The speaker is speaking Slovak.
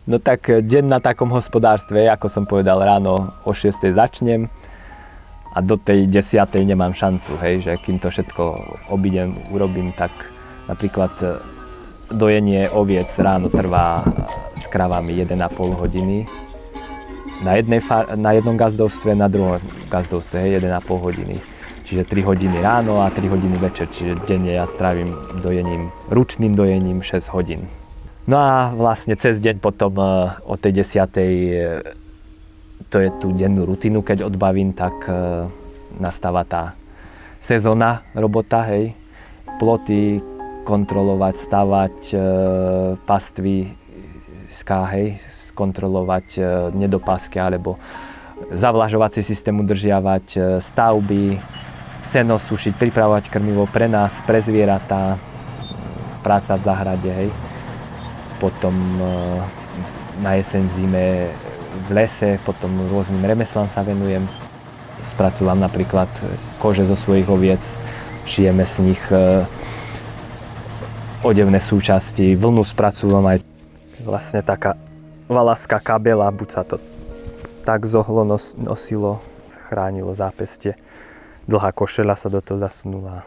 No tak deň na takom hospodárstve, ako som povedal, ráno o 6 začnem a do tej 10 nemám šancu, hej, že kým to všetko obidem, urobím, tak napríklad dojenie oviec ráno trvá s kravami 1,5 hodiny. Na jednom gazdovstve, na druhom gazdovstve, hej, 1,5 hodiny. Čiže 3 hodiny ráno a 3 hodiny večer, čiže denne ja strávim dojením, ručným dojením 6 hodín. No a vlastne cez deň potom o tej 10. To je tú dennú rutinu, keď odbavím, tak nastáva tá sezónna robota, hej. Ploty kontrolovať, stavať, pastvy, hej, skontrolovať nedopásky alebo zavlažovací systém udržiavať, stavby, seno sušiť, pripravovať krmivo pre nás, pre zvieratá, práca v záhrade, hej. Potom na jeseň, v zime v lese, potom rôznym remeslám sa venujem. Spracúvam napríklad kože zo svojich oviec, šijeme z nich odevné súčasti, vlnu spracúvam aj. Vlastne taká valaská kabela, buď sa to tak zohlo nosilo, chránilo zápestie. Dlhá košeľa sa do toho zasunula.